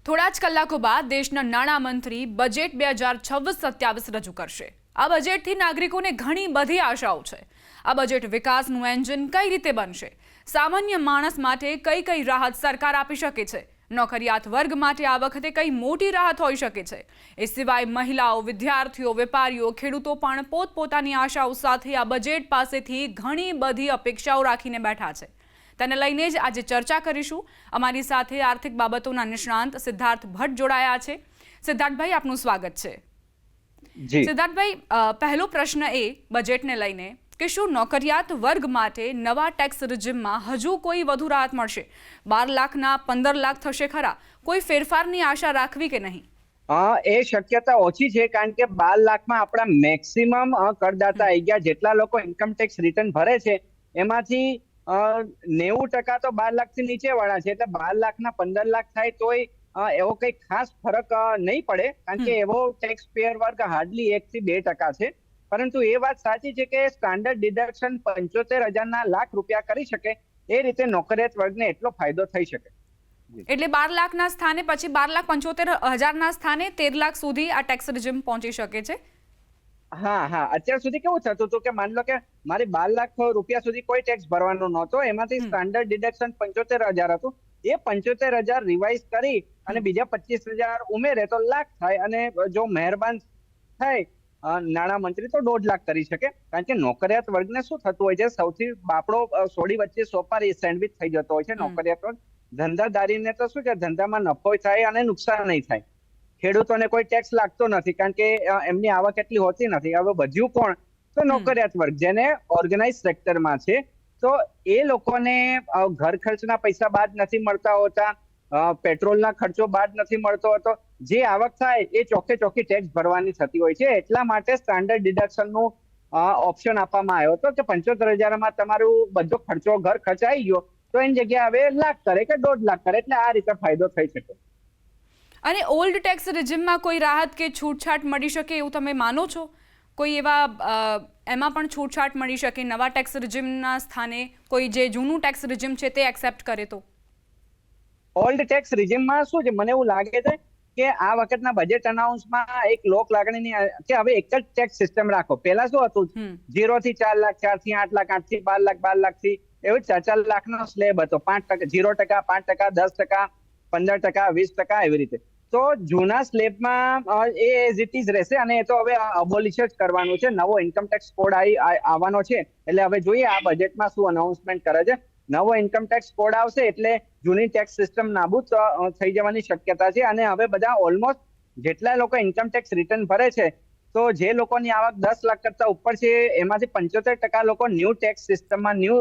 થોડા જ કલાકો બાદ દેશના નાણામંત્રી બજેટ 2026-27 રજૂ કરશે। આ બજેટથી નાગરિકોને ઘણી બધી આશાઓ છે। આ બજેટ વિકાસનું એન્જિન કઈ રીતે બનશે? સામાન્ય માણસ માટે કઈ કઈ રાહત સરકાર આપી શકે છે? નોકરિયાત વર્ગ માટે આ વખતે કઈ મોટી રાહત હોઈ શકે છે? એ સિવાય મહિલાઓ, વિદ્યાર્થીઓ, વેપારીઓ, ખેડૂતો પણ પોતપોતાની આશાઓ સાથે આ બજેટ પાસેથી ઘણી બધી અપેક્ષાઓ રાખીને બેઠા છે। તેને લઈને જ આજે ચર્ચા કરીશું। અમારી સાથે આર્થિક બાબતોના નિષ્ણાંત સિદ્ધાર્થ ભટ્ટ જોડાયા છે। સિદ્ધાર્થભાઈ, આપનું સ્વાગત છે। જી સિદ્ધાર્થભાઈ, પહેલો પ્રશ્ન એ બજેટને લઈને કે શું નોકરિયાત વર્ગ માટે નવા ટેક્સ રિજીમમાં હજુ કોઈ વધુ રાહત મળશે? 12 લાખના 15 લાખ થશે ખરા? કોઈ ફેરફારની આશા રાખવી કે નહીં? એ શક્યતા ઓછી છે, કારણ કે 12 લાખમાં આપણા મેક્સિમમ કરદાતા આવી ગયા। જેટલા લોકો ઇન્કમ ટેક્સ રિટર્ન ભરે છે એમાંથી 90% તો 12 લાખથી નીચે વાળા છે, એટલે 12 લાખના 15 લાખ થાય તોય એવો કઈ ખાસ ફરક નહીં પડે, કારણ કે એવો ટેક્સ પેયર વર્ગ હાર્ડલી 1 થી 2% છે। પરંતુ એ વાત સાચી છે કે સ્ટાન્ડર્ડ ડિડક્શન 75,000 લાખ રૂપિયા કરી શકે, એ રીતે નોકરિયાત વર્ગને એટલો ફાયદો થઈ શકે। એટલે 12 લાખના સ્થાને પછી 12,75,000ના સ્થાને 13 લાખ સુધી આ ટેક્સ રિજીમ પહોંચી શકે છે। હા, અત્યાર સુધી કેવું થતું હતું કે માની લો કે મારી 12 લાખ રૂપિયા સુધી કોઈ ટેક્સ ભરવાનો નહોતો, એમાંથી સ્ટાન્ડર્ડ ડિડક્શન 75,000 હતું। એ 75,000 રિવાઇઝ કરી અને બીજા 25,000 ઉમેરે તો લાખ થાય, અને જો મહેરબાન થાય નાણામંત્રી તો 1.5 લાખ કરી શકે। કારણ કે નોકરિયાત વર્ગને શું થતું હોય છે, સૌથી બાપડો સોડી વચ્ચે સોપારી સેન્ડવિચ થઈ જતો હોય છે નોકરિયાત વર્ગ। ધંધાદારીને તો શું કે ધંધામાં નફો થાય અને નુકસાન નહીં થાય। ખેડૂતોને કોઈ ટેક્સ લાગતો નથી, કારણ કે એમની આવક એટલી હોતી નથી। હવે વધ્યું કોણ? તો નોકરિયાત વર્ગ, જેને ઓર્ગેનાઇઝ સેક્ટરમાં છે। તો એ લોકોને ઘર ખર્ચના પૈસા બાદ નથી મળતા હોતા, પેટ્રોલના ખર્ચો બાદ નથી મળતો હોતો। જે આવક થાય એ ચોખ્ખી ટેક્સ ભરવાની થતી હોય છે। એટલા માટે સ્ટાન્ડર્ડ ડિડક્શનનું ઓપ્શન આપવામાં આવ્યો હતો કે 75,000માં તમારું બધો ખર્ચો, ઘર ખર્ચ આવી ગયો તો એની જગ્યાએ હવે લાખ કરે કે 1.5 લાખ કરે, એટલે આ રીતે ફાયદો થઈ શકે। અને ઓલ્ડ ટેક્સ રિજીમમાં કોઈ રાહત કે છૂટછાટ મળી શકે એવું તમે માનો છો? કોઈ એવા એમાં પણ છૂટછાટ મળી શકે નવા ટેક્સ રિજીમના સ્થાને કોઈ જે જૂનું ટેક્સ રિજીમ છે તે એક્સેપ્ટ કરે તો? ઓલ્ડ ટેક્સ રિજીમમાં શું છે, મને એવું લાગે છે કે આ વખતના બજેટ અનાઉન્સમાં એક લોક લાગણીની કે હવે એક જ ટેક્સ સિસ્ટમ રાખો। પહેલા શું હતું, 0 થી 4 લાખ, 4 થી 8 લાખ, 8 થી 12 લાખ, 12 લાખથી એવું 4 લાખનો સ્લેબ હતો। 5%, 0%, 5%, 10%, 15%, 20% એવી રીતે। તો જૂના સ્લેબમાં એ એઝ ઇટ ઇઝ રહેશે, અને એ તો હવે અબોલિશ જ કરવાનું છે। નવો ઇન્કમ ટેક્સ કોડ આવવાનો છે, એટલે હવે જોઈએ આ બજેટમાં શું અનાઉન્સમેન્ટ કરે છે। નવો ઇન્કમ ટેક્સ કોડ આવશે એટલે જૂની ટેક્સ સિસ્ટમ નાબૂદ થઈ જવાની શક્યતા છે। અને હવે બધા ઓલમોસ્ટ જેટલા લોકો ઇન્કમ ટેક્સ રિટર્ન ભરે છે, તો જે લોકોની આવક 10 લાખ કરતા ઉપર છે એમાંથી 75% લોકો ન્યૂ ટેક્સ સિસ્ટમમાં, ન્યૂ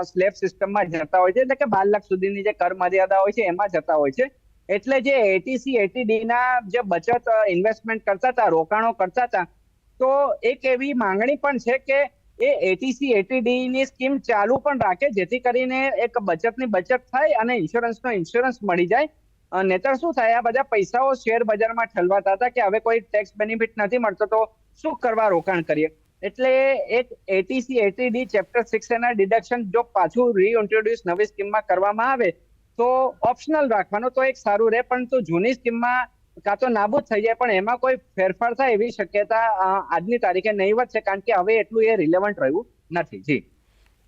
સ્લેબ સિસ્ટમમાં જતા હોય છે, એટલે કે 12 લાખ સુધીની જે કર મર્યાદા હોય છે એમાં જતા હોય છે। એટલે જે એટીસી, એટીડી ના જે બચત ઇન્વેસ્ટમેન્ટ કરતા હતા, રોકાણો કરતા હતા, તો એક એવી માંગણી પણ છે કે એ એટીસી, એટીડી ની સ્કીમ ચાલુ પણ રાખે, જેથી કરીને એક બચતની બચત થાય અને ઇન્સ્યોરન્સનો ઇન્સ્યોરન્સ મળી જાય। નહીતર શું થાય, આ બધા પૈસાઓ શેર બજારમાં ઠલવાતા હતા કે હવે કોઈ ટેક્સ બેનિફિટ નથી મળતો તો શું કરવા રોકાણ કરીએ। એટલે એક એટીસી, એટીડી ચેપ્ટર 6 એના ડિડક્શન જો પાછું રીઇન્ટ્રોડ્યુસ નવી સ્કીમમાં કરવામાં આવે તો ઓપ્શનલ રાખવાનો તો એક સારું રહે, પરંતુ જૂની સ્કીમમાં કાં તો નાબૂદ થઈ જાય, પણ એમાં કોઈ ફેરફાર થાય એવી શક્યતા આજની તારીખે નહીવત છે, કારણ કે હવે એટલું એ રિલેવન્ટ રહ્યું નથી। જી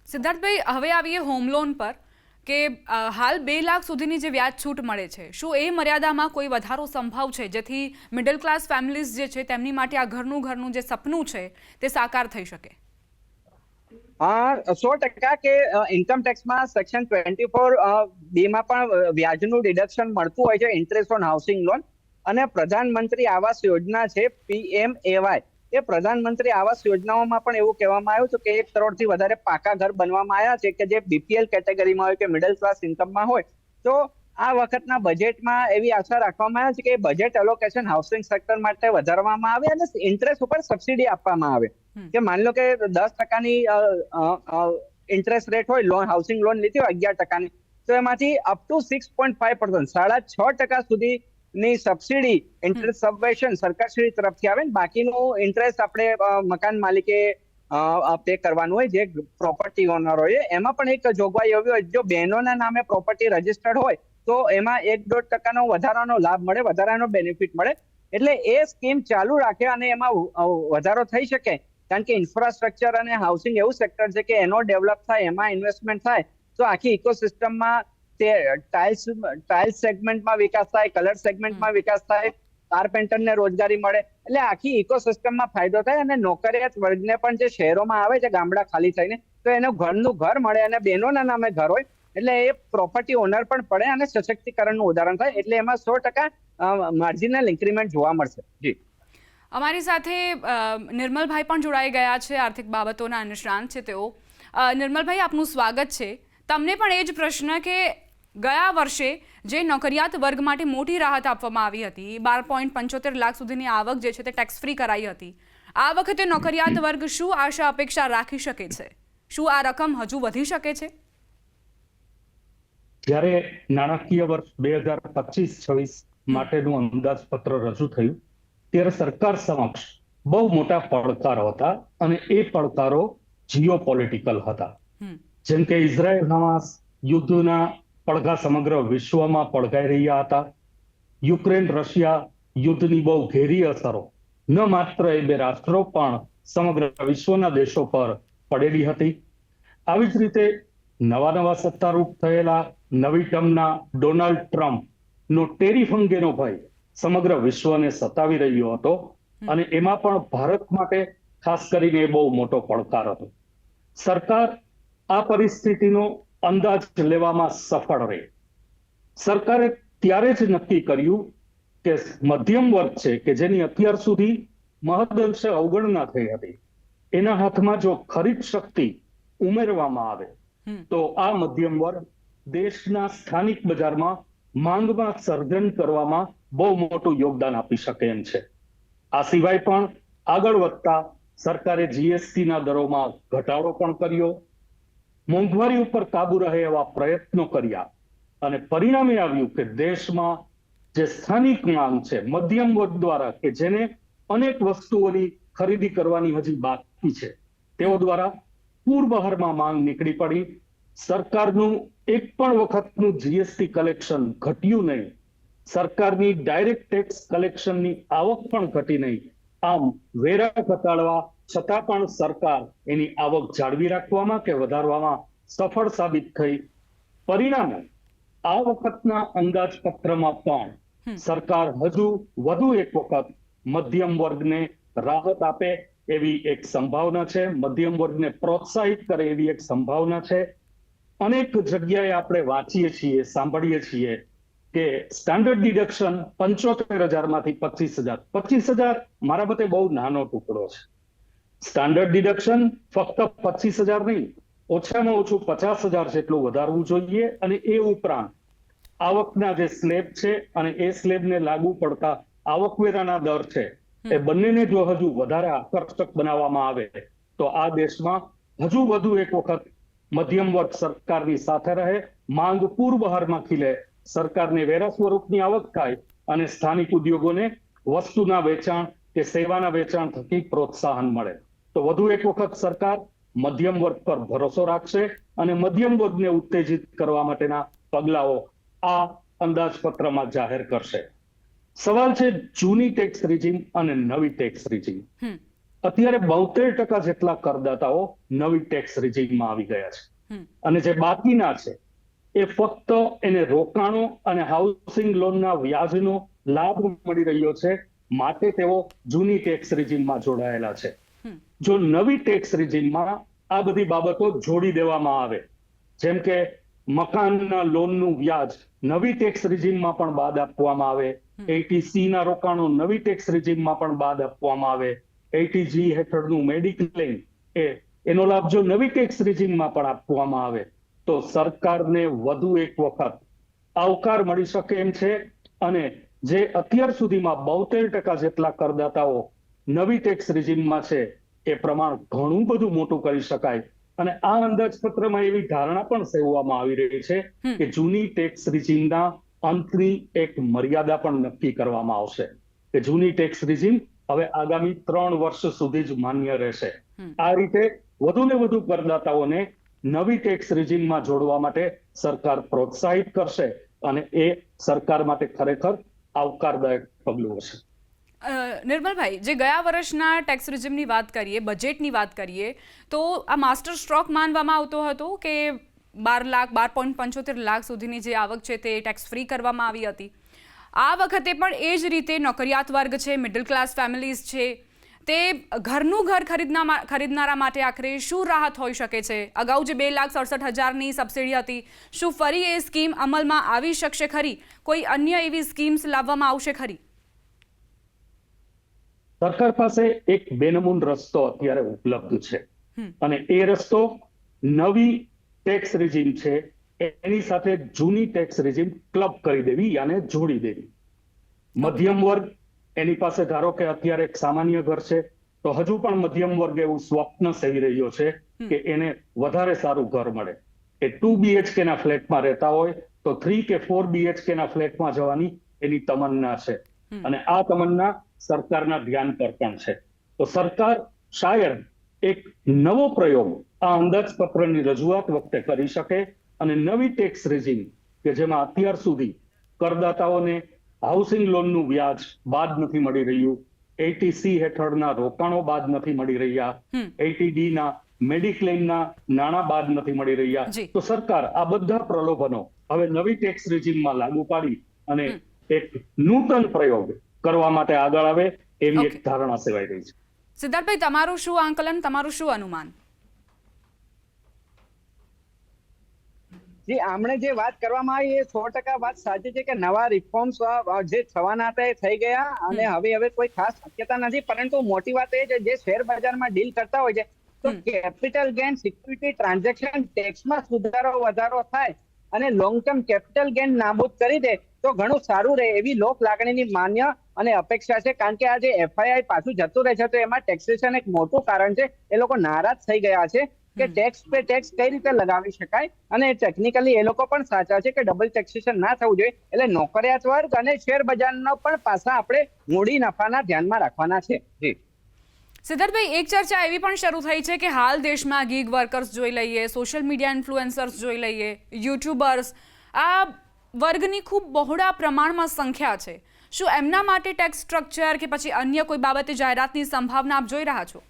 સિદ્ધાર્થભાઈ, હવે આવીએ હોમ લોન પર કે હાલ 2 લાખ સુધીની જે વ્યાજ છૂટ મળે છે, શું એ મર્યાદામાં કોઈ વધારો સંભવ છે, જેથી મિડલ ક્લાસ ફેમિલીઝ જે છે તેમની માટે આ ઘરનું જે સપનું છે તે સાકાર થઈ શકે? 100% કે ઇન્કમ ટેક્સમાં સેક્શન 24B માં પણ વ્યાજનું ડિડક્શન મળતું હોય છે, ઇન્ટરેસ્ટ ઓન હાઉસિંગ લોન। અને પ્રધાનમંત્રી આવાસ યોજના છે, PMAY, એ પ્રધાનમંત્રી આવાસ યોજનાઓમાં પણ એવું કહેવામાં આવ્યું હતું કે 1 કરોડથી વધારે પાકા ઘર બનવામાં આવ્યા છે કે જે બીપીએલ કેટેગરીમાં હોય કે મિડલ ક્લાસ ઇન્કમમાં હોય। તો આ વખતના બજેટમાં એવી આશા રાખવામાં આવે છે કે બજેટ એલોકેશન હાઉસિંગ સેક્ટર માટે વધારવામાં આવે અને ઇન્ટરેસ્ટ ઉપર સબસિડી આપવામાં આવે। કે માની લો કે 10%ની ઇન્ટરેસ્ટ રેટ હોય, લોન, હાઉસિંગ લોન લીધી હોય 11%ની, તો એમાંથી અપ ટુ 6.5%, 6.5% સુધીની સબસિડી, ઇન્ટરેસ્ટ સબવેશન સરકારશ્રી તરફથી આવે, બાકીનું ઇન્ટરેસ્ટ આપણે મકાન માલિકે પે કરવાનું હોય, જે પ્રોપર્ટી ઓનર હોય। એમાં પણ એક જોગવાઈ એવી હોય, જો બહેનોના નામે પ્રોપર્ટી રજીસ્ટર્ડ હોય તો એમાં 1-1.5% વધારાનો લાભ મળે, વધારાનો બેનિફિટ મળે. એટલે એ સ્કીમ ચાલુ રાખે અને એમાં વધારો થઈ શકે, કારણ કે ઇન્ફ્રાસ્ટ્રક્ચર અને હાઉસિંગ એવું સેક્ટર છે કે એનો ડેવલપ થાય, એમાં ઇન્વેસ્ટમેન્ટ થાય તો આખી ઇકોસિસ્ટમમાં તે ટાઇલ્સ સેગમેન્ટમાં વિકાસ થાય, કલર સેગમેન્ટમાં વિકાસ થાય, કાર્પેન્ટરને રોજગારી મળે, એટલે આખી ઇકોસિસ્ટમમાં ફાયદો થાય અને નોકરિયાત વર્ગને પણ જે શહેરોમાં આવે છે ગામડા ખાલી થઈને, તો એનું ઘરનું ઘર મળે અને બહેનોના નામે ઘર હોય એટલે એ પ્રોપર્ટી ઓનર પણ પડે અને સશક્તિકરણનું ઉદાહરણ થાય. એટલે એમાં 100% માર્જિનલ ઇન્ક્રીમેન્ટ જોવા મળશે. જી, અમારી સાથે નિર્મલભાઈ પણ જોડાઈ ગયા છે, આર્થિક બાબતોના નિષ્ણાંત છે તેઓ. નિર્મલભાઈ, આપનું સ્વાગત છે. તમને પણ એ જ પ્રશ્ન કે ગયા વર્ષે જે નોકરિયાત વર્ગ માટે મોટી રાહત આપવામાં આવી હતી, 12.75 લાખ સુધીની આવક જે છે તે ટેક્સ ફ્રી કરાઈ હતી, આ વખતે નોકરિયાત વર્ગ શું આશા અપેક્ષા રાખી શકે છે? શું આ રકમ હજુ વધી શકે છે? જ્યારે નાણાકીય વર્ષ 2025-26 માટેનું અંદાજપત્ર રજૂ થયું ત્યારે સરકાર સમક્ષ બહુ મોટા પડકારો હતા અને એ પડકારો જીઓપોલિટિકલ હતા. જેમ કે ઇઝરાયલ હમાસ યુદ્ધના પડઘા સમગ્ર વિશ્વમાં પડઘાઈ રહ્યા હતા. યુક્રેન રશિયા યુદ્ધની બહુ ઘેરી અસરો ન માત્ર એ બે રાષ્ટ્રો પણ સમગ્ર વિશ્વના દેશો પર પડેલી હતી. આવી જ રીતે નવા સત્તારૂઢ થયેલા નવી ટર્મના ડોનાલ્ડ ટ્રમ્પ નો ટેરિફ અંગેનો ભય સમગ્ર વિશ્વને સતાવી રહ્યો હતો અને એમાં પણ ભારત માટે ખાસ કરીને બહુ મોટો પડકાર હતો. સરકાર આ પરિસ્થિતિનો અંદાજ લેવામાં સફળ રહી. સરકારે ત્યારે જ નક્કી કર્યું કે મધ્યમ વર્ગ છે કે જેની અત્યાર સુધી મહદઅંશે અવગણના થઈ હતી, એના હાથમાં જો ખરીદ શક્તિ ઉમેરવામાં આવે તો આ મધ્યમ વર્ગ દેશના સ્થાનિક બજારમાં માંગમાં સર્જન કરવામાં બહુ મોટું યોગદાન આપી શકે એમ છે. આ સિવાય પણ આગળ વધતા સરકારે જીએસટીના દરોમાં ઘટાડો પણ કર્યો, મોંઘવારી ઉપર કાબુ રહે એવા પ્રયત્નો કર્યા અને પરિણામે આવ્યું કે દેશમાં જે સ્થાનિક માંગ છે મધ્યમ વર્ગ દ્વારા કે જેને અનેક વસ્તુઓની ખરીદી કરવાની હજી બાકી છે, તેઓ દ્વારા પૂરબહારમાં માંગ નીકળી પડી. સરકારનું એક પણ વખતનું જીએસટી કલેક્શન ઘટ્યું નહીં, સરકારની ડાયરેક્ટ ટેક્સ કલેક્શનની આવક પણ ઘટી નહીં. આમ વેરા ઘટાડવા છતાં પણ સરકાર એની આવક જાળવી રાખવામાં કે વધારવામાં સફળ સાબિત થઈ. પરિણામે આ વખતના અંદાજપત્રમાં પણ સરકાર હજુ વધુ એક વખત મધ્યમ વર્ગને રાહત આપે એવી એક સંભાવના છે, મધ્યમ વર્ગને પ્રોત્સાહિત કરે એવી એક સંભાવના છે. અનેક જગ્યાએ આપણે વાંચીએ છીએ, સાંભળીએ છીએ કે સ્ટાન્ડર્ડ ડિડક્શન 75,000 માંથી 25,000. 25,000 મારા મતે બહુ નાનો ટુકડો છે. સ્ટાન્ડર્ડ ડિડક્શન ફક્ત 25,000 નહીં, ઓછામાં ઓછું 50,000 જેટલું વધારવું જોઈએ અને એ ઉપરાંત આવકના જે સ્લેબ છે અને એ સ્લેબને લાગુ પડતા આવકવેરાના દર છે એ બંનેને જો હજુ વધારે આકર્ષક બનાવવામાં આવે તો આ દેશમાં હજુ વધુ એક વખત મધ્યમ વર્ગ સરકારની સાથે રહે, માંગ પૂરબહારમાં ખીલે, સરકારને વેરા સ્વરૂપની આવક થાય અને સ્થાનિક ઉદ્યોગોને વસ્તુના વેચાણ કે સેવાના વેચાણ થકી પ્રોત્સાહન મળે. તો વધુ એક વખત સરકાર મધ્યમ વર્ગ પર ભરોસો રાખશે અને મધ્યમ વર્ગને ઉત્તેજિત કરવા માટેના પગલાઓ આ અંદાજપત્રમાં જાહેર કરશે. સવાલ છે જૂની ટેક્સ રિજીમ અને નવી ટેક્સ રિજીમ. અત્યારે 72% જેટલા કરદાતાઓ નવી ટેક્સ રિજીમમાં આવી ગયા છે અને જે બાકીના છે એ ફક્ત એને રોકાણો અને હાઉસિંગ લોનના વ્યાજનો લાભ મળી રહ્યો છે, માટે તેઓ જૂની ટેક્સ રિજીમમાં જોડાયેલા છે. જો નવી ટેક્સ રિજીમમાં આ બધી બાબતો જોડી દેવામાં આવે, જેમ કે મકાનના લોનનું વ્યાજ નવી ટેક્સ રિજીમમાં પણ બાદ આપવામાં આવે, 80C ના રોકાણો નવી ટેક્સ રિજીમમાં પણ બાદ આપવામાં આવે, 80G હેઠળનું મેડિક્લેમ એનો લાભ જો નવી ટેક્સ રિજીમમાં પણ આપવામાં આવે તો સરકારને વધુ એક વખત આવકાર મળી શકે એમ છે અને જે અત્યાર સુધીમાં 72% જેટલા કરદાતાઓ નવી ટેક્સ રિજીમમાં છે એ પ્રમાણ ઘણું બધું મોટું કરી શકાય. અને આ અંદાજપત્રમાં એવી ધારણા પણ સેવવામાં આવી રહી છે કે જૂની ટેક્સ રિજીમના અંતની એક મર્યાદા પણ નક્કી કરવામાં આવશે કે જૂની ટેક્સ રિજીમ હવે આગામી 3 વર્ષ સુધી જ માન્ય રહેશે. આ રીતે વધુ ને વધુ કરદાતાઓને નવી ટેક્સ રિજીમમાં જોડવા માટે સરકાર પ્રોત્સાહિત કરશે અને એ સરકાર માટે ખરેખર આવકારદાયક પગલું હશે. નિર્મલભાઈ, જે ગયા વર્ષના ટેક્સ રિજીમની વાત કરીએ, બજેટની વાત કરીએ, તો આ માસ્ટર સ્ટ્રોક માનવામાં આવતો હતો કે 12.75 લાખ સુધીની જે આવક છે તે ટેક્સ ફ્રી કરવામાં આવી હતી. આ વખતે પણ એ જ રીતે નોકરિયાત વર્ગ છે, મિડલ ક્લાસ ફેમિલીઝ છે, તે ઘરનું ઘર ખરીદનારા માટે આખરે શું રાહત હોઈ શકે છે? અગાઉ જે 2,67,000ની સબસિડી હતી, શું ફરી એ સ્કીમ અમલમાં આવી શકશે ખરી? કોઈ અન્ય એવી સ્કીમ્સ લાવવામાં આવશે ખરી? સરકાર પાસે એક બેનમૂન રસ્તો અત્યારે ઉપલબ્ધ છે અને એ રસ્તો નવી ટેક્સ રિજીમ છે એની સાથે જૂની ટેક્સ રિજીમ ક્લબ કરી દેવી, યાને જોડી દેવી. મધ્યમ વર્ગ એની પાસે ધારો કે અત્યારે એક સામાન્ય ઘર છે તો હજુ પણ મધ્યમ વર્ગ એવું સ્વપ્ન સેવી રહ્યો છે કે એને વધારે સારું ઘર મળે. એ 2 BHK ના ફ્લેટમાં રહેતા હોય તો 3 કે 4 BHK ના ફ્લેટમાં જવાની એની તમન્ના છે અને આ તમન્ના સરકારના ધ્યાન પર પણ છે. તો સરકાર શાયદ એક નવો પ્રયોગ આ અંદાજપત્રની રજૂઆત વખતે કરી શકે અને નવી ટેક્સ રિજીમ કે જેમાં અત્યાર સુધી કરદાતાઓને હાઉસિંગ લોનનું વ્યાજ બાદ નથી મળી રહ્યું, 80C હેઠળના રોકાણો બાદ નથી મળી રહ્યા, 80D ના મેડિક્લેમના નાણાં બાદ નથી મળી રહ્યા, તો સરકાર આ બધા પ્રલોભનો હવે નવી ટેક્સ રિજીમમાં લાગુ પાડી અને એક નૂતન પ્રયોગ કરવા માટે આગળ આવે એવી એક ધારણા સેવાઈ રહી છે. સિદ્ધાર્થભાઈ, તમારું શું આંકલન, તમારું શું અનુમાન? જી, આમણે જે વાત કરવામાં આવી એ 100% વાત સાચી છે કે નવા રિફોર્મ્સ જે થવાના હતા એ થઈ ગયા અને હવે કોઈ ખાસ શક્યતા નથી. પરંતુ મોટી વાત એ છે જે શેર બજારમાં ડીલ કરતા હોય છે તો કેપિટલ ગેઇન સિક્યુરિટી ટ્રાન્ઝેક્શન ટેક્સમાં વધારો થાય અને લોંગ ટર્મ કેપિટલ ગેઇન નાબૂદ કરી દે તો ઘણું સારું રહે એવી લોક લાગણીની માન્ય અને અપેક્ષા છે. કારણ કે આ જે FII પાછું જતું રહે છે તો એમાં ટેક્સેશન એક મોટું કારણ છે. એ લોકો નારાજ થઈ ગયા છે કે ટેક્સ પે ટેક્સ કઈ રીતે લગાવી શકાય અને ટેકનિકલી એ લોકો પણ સાચા છે કે ડબલ ટેક્સેશન ના થવું જોઈએ. એટલે નોકરિયાત વર્ગ અને શેર બજારનો પણ પાસા આપણે મૂડી નફાના ધ્યાનમાં રાખવાના છે. જી સિદ્ધાર્થભાઈ, એક ચર્ચા એવી પણ શરૂ થઈ છે કે હાલ દેશમાં ગીગ વર્કર્સ જોઈ લઈએ, સોશિયલ મીડિયા ઇન્ફ્લુએન્સર્સ જોઈ લઈએ, યુટ્યુબર્સ, આ વર્ગની ખૂબ બહોળા પ્રમાણમાં સંખ્યા છે. શું એમના માટે ટેક્સ સ્ટ્રક્ચર કે પછી અન્ય કોઈ બાબતે જાહેરાતની સંભાવના આપ જોઈ રહ્યા છો?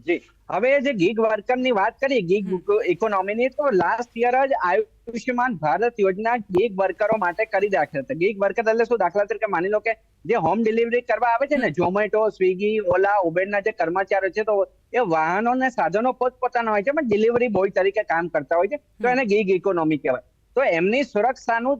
જી, હવે જે ગીગ વર્કરની વાત કરી, ગીગ ઇકોનોમીની, તો લાસ્ટ યર જ આયુષ્યમાન ભારત યોજના ગીગ વર્કરો માટે કરી દાખલ હતી. ગીગ વર્કર એટલે શું? દાખલા તરીકે માની લો કે જે હોમ ડિલિવરી કરવા આવે છે ને, ઝોમેટો, સ્વિગી, ઓલા, ઉબેરના જે કર્મચારીઓ છે તો એ વાહનો ને સાધનો પોતપોતાના હોય છે પણ ડિલિવરી બોય તરીકે કામ કરતા હોય છે તો એને ગીગ ઇકોનોમી કહેવાય. તો એમની સુરક્ષાનું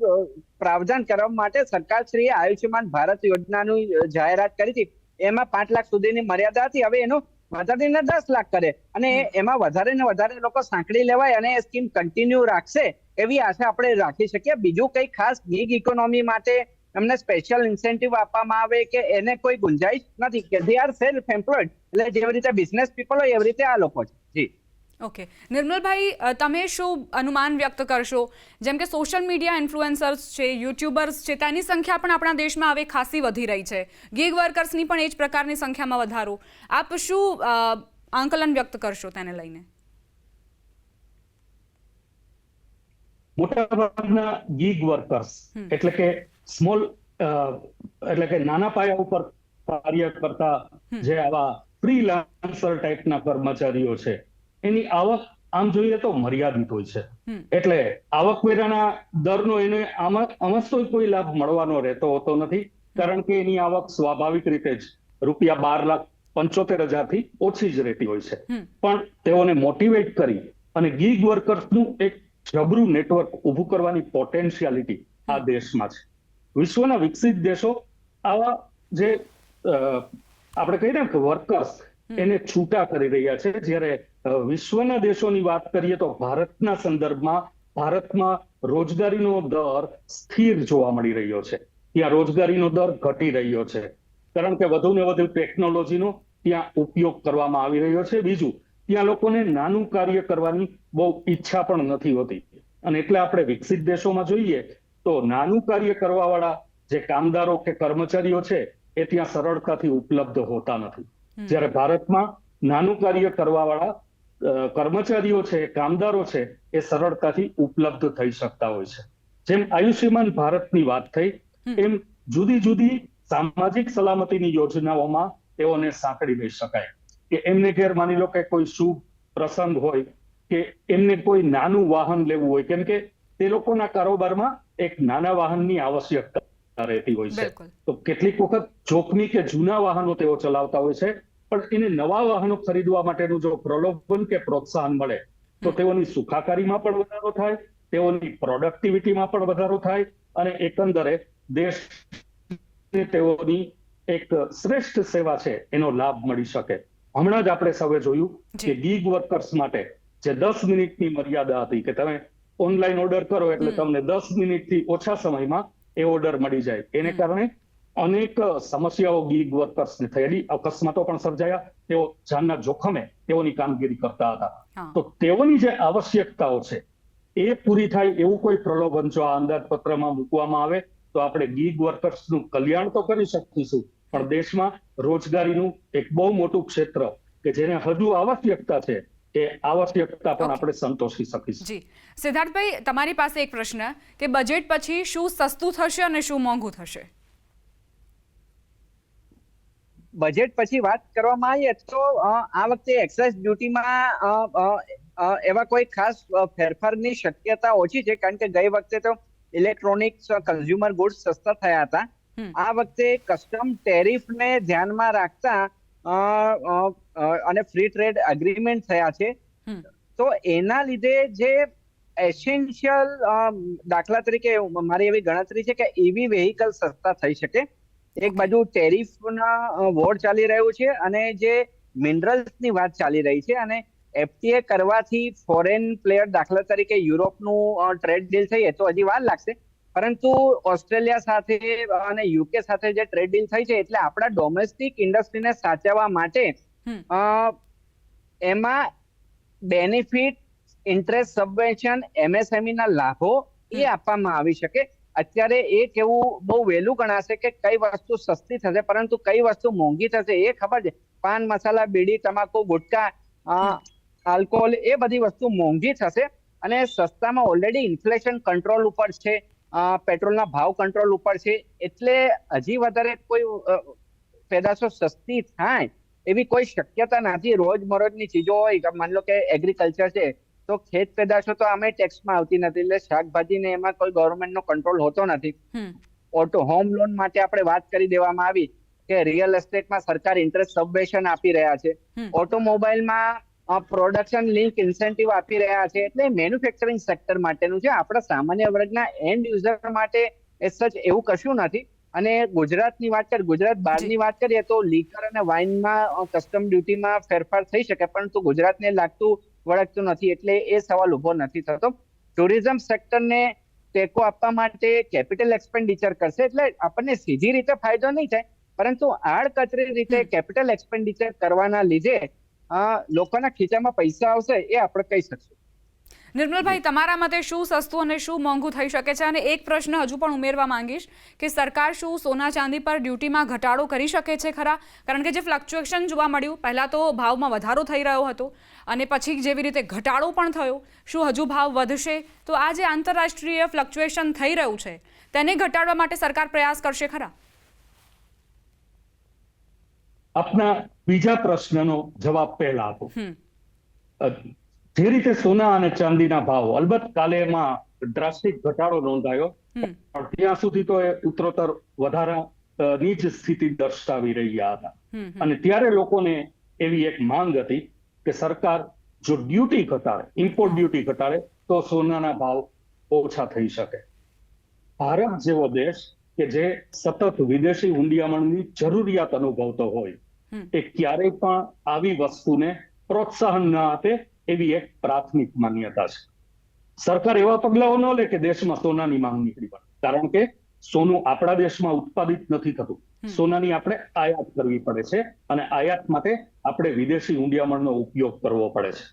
પ્રાવધાન કરવા માટે સરકારશ્રીએ આયુષ્યમાન ભારત યોજનાની જાહેરાત કરી હતી. એમાં 5 લાખ સુધીની મર્યાદા હતી. હવે એનું વધારીને 10 લાખ કરે અને એમાં વધારે ને વધારે લોકો સાંકળી લેવાય અને એ સ્કીમ કન્ટિન્યુ રાખશે એવી આશા આપણે રાખી શકીએ. બીજું કઈ ખાસ ગીગ ઇકોનોમી માટે એમને સ્પેશિયલ ઇન્સેન્ટિવ આપવામાં આવે કે એને કોઈ ગુંજાઈશ નથી કે દે આર સેલ્ફ એમ્પ્લોયડ, એટલે જેવી રીતે બિઝનેસ પીપલ હોય એવી રીતે આ લોકો છે. જી ઓકે, નિર્મલભાઈ, તમે શું અનુમાન વ્યક્ત કરશો? જેમ કે સોશિયલ મીડિયા ઇન્ફ્લુએન્સર્સ છે, યુટ્યુબર્સ છે, તેની સંખ્યા પણ આપણા દેશમાં હવે ખાસી વધી રહી છે. ગીગ વર્કર્સની પણ એ જ પ્રકારની સંખ્યામાં વધારો. આપ શું આંકલન વ્યક્ત કરશો તેને લઈને? મોટાભાગના ગીગ વર્કર્સ એટલે કે સ્મોલ એટલે કે નાના પાયા ઉપર કાર્ય કરતા જે આવા ફ્રીલાન્સર ટાઈપના કર્મચારીઓ છે એની આવક આમ જોઈએ તો મર્યાદિત હોય છે. એટલે આવકવેરાના દરનો એને આમાં કોઈ લાભ મળવાનો રહેતો હોતો નથી કારણ કે એની આવક સ્વાભાવિક રીતે જ ₹12,75,000 થી ઓછી જ રહેતી હોય છે. પણ તેઓને મોટિવેટ કરી અને ગીગ વર્કર્સનું એક જબરું નેટવર્ક ઊભું કરવાની પોટેન્શિયાલિટી આ દેશમાં છે. વિશ્વના વિકસિત દેશો આવા જે આપણે કહીએ ને કે વર્કર્સ એને છૂટા કરી રહ્યા છે. જ્યારે વિશ્વના દેશોની વાત કરીએ તો ભારતના સંદર્ભમાં ભારતમાં રોજગારીનો દર સ્થિર જોવા મળી રહ્યો છે. ત્યાં રોજગારીનો દર ઘટી રહ્યો છે કારણ કે વધુ ને વધુ ટેકનોલોજીનો ત્યાં ઉપયોગ કરવામાં આવી રહ્યો છે. બીજું, ત્યાં લોકોને નાનું કાર્ય કરવાની બહુ ઈચ્છા પણ નથી હોતી અને એટલે આપણે વિકસિત દેશોમાં જોઈએ તો નાનું કાર્ય કરવા વાળા જે કામદારો કે કર્મચારીઓ છે એ ત્યાં સરળતાથી ઉપલબ્ધ હોતા નથી. જ્યારે ભારતમાં નાનું કાર્ય કરવા વાળા કર્મચારીઓ છે, કામદારો છે એ સરળતાથી ઉપલબ્ધ થઈ શકતા હોય છે. જેમ આયુષ્યમાન ભારતની વાત થઈ એમ જુદી જુદી સામાજિક સલામતીની યોજનાઓમાં તેઓને સાંકળી દઈ શકાય કે એમને ઘેર માની લો કે કોઈ શુભ પ્રસંગ હોય કે એમને કોઈ નાનું વાહન લેવું હોય, કેમ કે તે લોકોના કારોબારમાં એક નાના વાહનની આવશ્યકતા રહેતી હોય છે. તો કેટલીક વખત જોખમી કે જૂના વાહનો તેઓ ચલાવતા હોય છે, પણ એને નવા વાહનો ખરીદવા માટેનું જો પ્રલોભન કે પ્રોત્સાહન મળે તો તેઓની સુખાકારીમાં પણ વધારો થાય, તેઓની પ્રોડક્ટિવિટીમાં પણ વધારો થાય અને એકંદરે દેશ તેઓની એક શ્રેષ્ઠ સેવા છે એનો લાભ મળી શકે. હમણાં જ આપણે સૌએ જોયું કે ગીગ વર્કર્સ માટે જે 10 મિનિટની મર્યાદા હતી કે તમે ઓનલાઈન ઓર્ડર કરો એટલે તમને 10 મિનિટથી ઓછા સમયમાં એ ઓર્ડર મળી જાય, એને કારણે અનેક સમસ્યાઓ ગીગ વર્કર્સને થયેલી, અકસ્માતો પણ સર્જાયા, તેઓ જાનના જોખમે તેઓની કામગીરી કરતા હતા. તો તેઓની જે આવશ્યકતાઓ છે એ પૂરી થાય એવું કોઈ પ્રલોભન જો આ અંદાજપત્રમાં મૂકવામાં આવે તો આપણે ગીગ વર્કર્સનું કલ્યાણ તો કરી શકીશું, પણ દેશમાં રોજગારીનું એક બહુ મોટું ક્ષેત્ર કે જેને હજુ આવશ્યકતા છે એ આવશ્યકતા પણ આપણે સંતોષી શકીશું. જી સિદ્ધાર્થભાઈ, તમારી પાસે એક પ્રશ્ન કે બજેટ પછી શું સસ્તું થશે અને શું મોંઘું થશે? બજેટ પછી વાત કરવામાં આવીએ તો આ વખતે એક્સાઇઝ ડ્યુટીમાં એવા કોઈ ખાસ ફેરફારની શક્યતા ઓછી છે, કારણ કે ગઈ વખતે તો ઇલેક્ટ્રોનિક્સ કન્ઝ્યુમર ગુડ્સ સસ્તા થયા હતા. આ વખતે કસ્ટમ ટેરિફને ધ્યાનમાં રાખતા અને ફ્રી ટ્રેડ એગ્રીમેન્ટ થયા છે, તો એના લીધે જે એસેન્શિયલ, દાખલા તરીકે મારી એવી ગણતરી છે કે ઈવી વેહિકલ સસ્તા થઈ શકે. એક બાજુ ટેરિફના વોર ચાલી રહ્યું છે અને જે મિનરલ્સની વાત ચાલી રહી છે, અને એફટીએ કરવાથી ફોરેન પ્લેયર, દાખલા તરીકે યુરોપનું ટ્રેડ ડીલ થઈ તો હજી વાર લાગશે, પરંતુ ઓસ્ટ્રેલિયા સાથે અને યુકે સાથે જે ટ્રેડ ડીલ થઈ છે એટલે આપણા ડોમેસ્ટિક ઇન્ડસ્ટ્રીને સાચવવા માટે એમાં બેનિફિટ, ઇન્ટરેસ્ટ સબવેન્શન, એમએસએમઈ ના લાભો એ આપવામાં આવી શકે. અત્યારે એ કેવું બહુ વહેલું ગણાશે કે કઈ વસ્તુ સસ્તી થશે, પરંતુ કઈ વસ્તુ મોંઘી થશે એ ખબર છે. પાન મસાલા, બીડી, તમાકુ, ગુટકા, આલ્કોહોલ, એ બધી વસ્તુ મોંઘી થશે અને સસ્તામાં ઓલરેડી ઇન્ફ્લેશન કંટ્રોલ ઉપર છે, પેટ્રોલના ભાવ કંટ્રોલ ઉપર છે, એટલે હજી વધારે કોઈ પેદાશો સસ્તી થાય એવી કોઈ શક્યતા નથી. રોજમરોજની ચીજો હોય, માની લો કે એગ્રીકલ્ચર છે તો ખેત પેદાશો તો આમે ટેક્સમાં આવતી નથી, એટલે શાકભાજી ને એમાં કોઈ ગવર્મેન્ટનો કંટ્રોલ હોતો નથી. હોમ લોન માટે આપણે વાત કરી દેવામાં આવી કે રિયલ એસ્ટેટમાં સરકાર ઇન્ટરેસ્ટ સબવેશન આપી રહ્યા છે, ઓટોમોબાઈલમાં પ્રોડક્શન લિંક ઇન્સેન્ટિવ આપી રહ્યા છે, એટલે મેન્યુફેક્ચરિંગ સેક્ટર માટેનું છે. આપણા સામાન્ય વર્ગના એન્ડ યુઝર માટે એ સચ એવું કશું નથી. અને ગુજરાતની વાત કરીએ, ગુજરાત બહારની વાત કરીએ તો લીકર અને વાઇનમાં કસ્ટમ ડ્યુટીમાં ફેરફાર થઈ શકે, પરંતુ ગુજરાતને લાગતું વળગતું નથી, એટલે એ સવાલ ઉભો નથી થતો. ટુરિઝમ સેક્ટરને ટેકો આપવા માટે કેપિટલ એક્સપેન્ડિચર કરશે, એટલે આપણને સીધી રીતે ફાયદો નહીં થાય, પરંતુ આડકતરી રીતે કેપિટલ એક્સપેન્ડિચર કરવાના લીધે લોકોના ખીચામાં પૈસા આવશે, એ આપણે કહી શકશું. નિર્મલભાઈ, તમારા મતે શું સસ્તું અને શું મોંઘું થઈ શકે છે? અને એક પ્રશ્ન હજુ પણ ઉમેરવા માંગીશ કે સરકાર શું સોના ચાંદી પર ડ્યુટીમાં ઘટાડો કરી શકે છે ખરા? કારણ કે જે ફ્લક્ચ્યુએશન જોવા મળ્યું, પહેલા તો ભાવમાં વધારો થઈ રહ્યો હતો અને પછી જેવી રીતે ઘટાડો પણ થયો, શું હજુ ભાવ વધશે? તો આ જે આંતરરાષ્ટ્રીય ફ્લક્ચ્યુએશન થઈ રહ્યું છે તેને ઘટાડવા માટે સરકાર પ્રયાસ કરશે ખરા? આપના બીજા પ્રશ્નનો જવાબ પહેલા આપો. જે રીતે સોના અને ચાંદીના ભાવ, અલબત્ત કાલે એમાં ડ્રાસ્ટિક ઘટાડો નોંધાયો, પણ ત્યાં સુધી તો એ ઉત્તરોત્તર વધારાની જ સ્થિતિ દર્શાવી રહ્યા હતા. અને ત્યારે લોકોને એવી એક માંગ હતી કે સરકાર જો ડ્યુટી ઘટાડે, ઇમ્પોર્ટ ડ્યુટી ઘટાડે તો સોનાના ભાવ ઓછા થઈ શકે. ભારત જેવો દેશ કે જે સતત વિદેશી હુંડિયામણની જરૂરિયાત અનુભવતો હોય, એ ક્યારેય પણ આવી વસ્તુને પ્રોત્સાહન ન આપે એવી એક પ્રાથમિક માન્યતા છે. સરકાર એવા પગલાઓ ન લે કે દેશમાં સોનાની માંગ નીકળી પડે, કારણ કે સોનું આપણા દેશમાં ઉત્પાદિત નથી થતું, સોનાની આપણે આયાત કરવી પડે છે અને આયાત માટે આપણે વિદેશી હુંડિયામણનો ઉપયોગ કરવો પડે છે.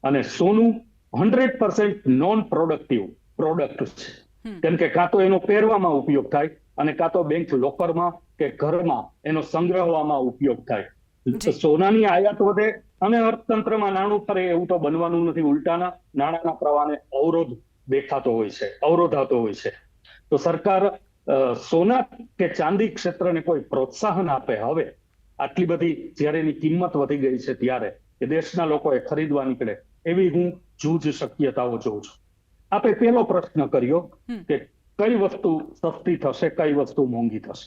અને સોનું 100% નોન પ્રોડક્ટિવ પ્રોડક્ટ છે, કેમ કે કાં તો એનો પહેરવામાં ઉપયોગ થાય અને કાં તો બેંક લોકરમાં કે ઘરમાં એનો સંગ્રહવામાં ઉપયોગ થાય. સોનાની આયાત વધે અને અર્થતંત્રમાં નાણું ફરે એવું તો બનવાનું નથી, ઉલટાના નાણાંના પ્રવાહને અવરોધ દેખાતો હોય છે, અવરોધાતો હોય છે. તો સરકાર સોના કે ચાંદી ક્ષેત્રને કોઈ પ્રોત્સાહન આપે હવે આટલી બધી જ્યારે એની કિંમત વધી ગઈ છે ત્યારે કે દેશના લોકોએ ખરીદવા નીકળે, એવી હું જૂજ શક્યતાઓ જોઉં છું. આપે પહેલો પ્રશ્ન કર્યો કે કઈ વસ્તુ સસ્તી થશે, કઈ વસ્તુ મોંઘી થશે.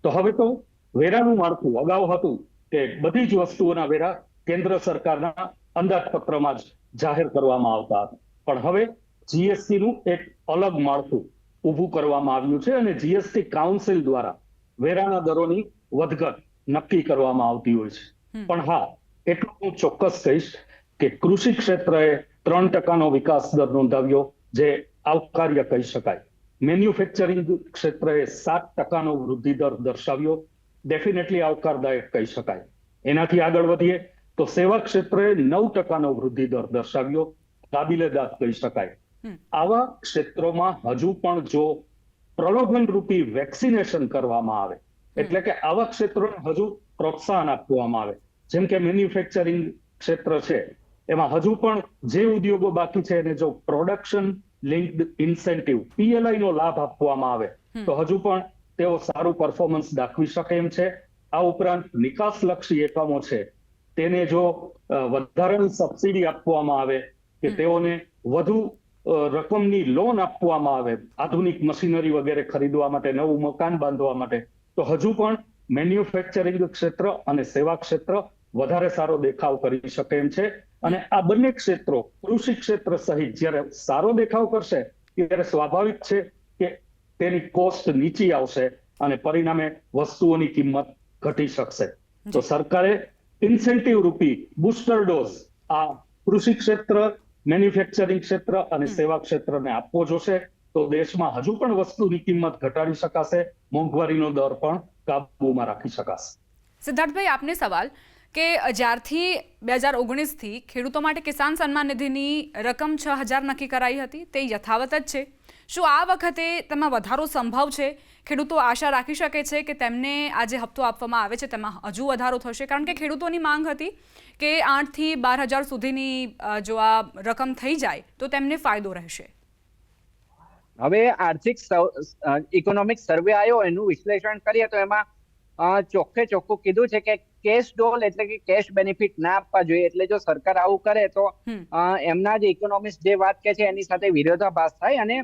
તો હવે તો વેરાનું માળખું અગાઉ હતું કે બધી જ વસ્તુઓના વેરા કેન્દ્ર સરકારના અંદાજપત્રમાં જ જાહેર કરવામાં આવતા હતા, પણ હવે જીએસટી નું એક અલગ માળખું ઊભું કરવામાં આવ્યું છે અને જીએસટી કાઉન્સિલ દ્વારા વેરાના દરોની વધઘટ નક્કી કરવામાં આવતી હોય છે. પણ હા, એટલું હું ચોક્કસ કહીશ કે કૃષિ ક્ષેત્રએ 3% વિકાસ દર નોંધાવ્યો, જે આવકાર્ય કહી શકાય. મેન્યુફેક્ચરિંગ ક્ષેત્રએ 7% વૃદ્ધિ દર દર્શાવ્યો, ડેફિનેટલી આવકારદાયક કહી શકાય. એનાથી આગળ વધીએ તો સેવા ક્ષેત્રએ 9% વૃદ્ધિ દર દર્શાવ્યો, કાબિલેદાદ કહી શકાય. આવા ક્ષેત્રોમાં હજુ પણ જો પ્રલોભન રૂપી વેક્સિનેશન કરવામાં આવે, એટલે કે આવા ક્ષેત્રોને હજુ પ્રોત્સાહન આપવામાં આવે, જેમ કે મેન્યુફેક્ચરિંગ ક્ષેત્ર છે, એમાં હજુ પણ જે ઉદ્યોગો બાકી છે એને જો પ્રોડક્શન લિંક્ડ ઇન્સેન્ટિવ PLI નો લાભ આપવામાં આવે તો હજુ પણ તેઓ સારું પરફોર્મન્સ દાખવી શકે એમ છે. આ ઉપરાંત નિકાસલક્ષી એકમો છે તેને જો વધારાની સબસિડી આપવામાં આવે કે તેઓને વધુ રકમની લોન આપવામાં આવે આધુનિક મશીનરી વગેરે ખરીદવા માટે, નવું મકાન બાંધવા માટે, તો હજુ પણ મેન્યુફેક્ચરિંગ ક્ષેત્ર અને સેવા ક્ષેત્ર વધારે સારો દેખાવ કરી શકે એમ છે. અને આ બંને ક્ષેત્રો, કૃષિ ક્ષેત્ર સહિત જ્યારે સારો દેખાવ કરશે ત્યારે સ્વાભાવિક છે કે તેની કોસ્ટ નીચી આવશે અને પરિણામે વસ્તુઓની કિંમત ઘટી શકશે. તો સરકારે ઇન્સેન્ટિવ રૂપી બુસ્ટર ડોઝ આ કૃષિ ક્ષેત્ર, મેન્યુફેક્ચરિંગ ક્ષેત્ર અને સેવા ક્ષેત્રને આપવો જોશે, તો દેશમાં હજુ પણ વસ્તુની કિંમત ઘટાડી શકાશે, મોંઘવારીનો દર પણ કાબૂમાં રાખી શકાશે. સિદ્ધાર્થભાઈ, આપને સવાલ કે જ્યારથી 2019થી ખેડૂતો માટે કિસાન સન્માન નિધિની રકમ 6,000 નક્કી કરાઈ હતી તે યથાવત જ છે. શું આ વખતે તેમાં વધારો સંભવ છે? ખેડૂતો આશા રાખી શકે છે કે તેમને આ જે હપ્તો આપવામાં આવે છે તેમાં હજુ વધારો થશે? કારણ કે ખેડૂતોની માંગ હતી કે 8,000થી 12,000 સુધીની જો આ રકમ થઈ જાય તો તેમને ફાયદો રહેશે. હવે આર્થિક ઇકોનોમિક સર્વે આવ્યો, એનું વિશ્લેષણ કરીએ તો એમાં ચોખ્ખું કીધું છે કે કેશ ડોલ એટલે કે કેશ બેનિફિટ ના આપવા જોઈએ. એટલે જો સરકાર આવું કરે તો એમના જે ઇકોનોમિસ્ટ જે વાત કે છે એની સાથે વિરોધાભાસ થાય અને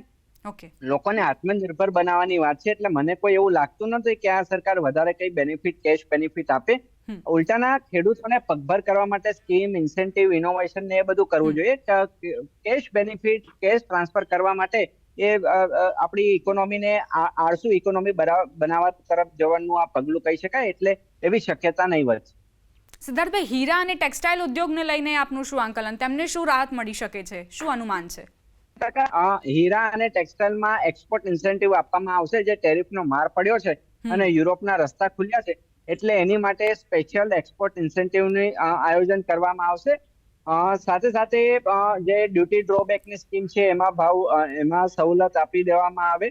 લોકોને આત્મનિર્ભર બનાવવાની વાત છે. એટલે મને કોઈ એવું લાગતું નથી કે આ સરકાર વધારે કઈ બેનિફિટ, કેશ બેનિફિટ આપે. ઉલટાના ખેડૂતોને પગભર કરવા માટે સ્કીમ, ઇન્સેન્ટિવ, ઇનોવેશન ને એ બધું કરવું જોઈએ. કેશ બેનિફિટ, કેશ ટ્રાન્સફર કરવા માટે એ આપણી ઇકોનોમીને આળસુ ઇકોનોમી બનાવવા તરફ જવાનું આ પગલું કહી શકાય. એટલે એવી શક્યતા નહીં વધે. સિદ્ધાર્થભાઈ, હીરા અને ટેક્સટાઇલ ઉદ્યોગને લઈને આપનું શું આંકલન? તેમને શું રાહત મળી શકે છે? શું અનુમાન છે? હીરા અને ટેક્સટાઇલમાં એક્સપોર્ટ ઇન્સેન્ટિવ આપવામાં આવશે, જે ટેરિફનો માર પડ્યો છે અને યુરોપના રસ્તા ખુલ્યા છે, એટલે એની માટે સ્પેશિયલ એક્સપોર્ટ ઇન્સેન્ટિવનું આયોજન કરવામાં આવશે. સાથે સાથે જે ડ્યુટી ડ્રોબેકની સ્કીમ છે એમાં સવલત આપી દેવામાં આવે.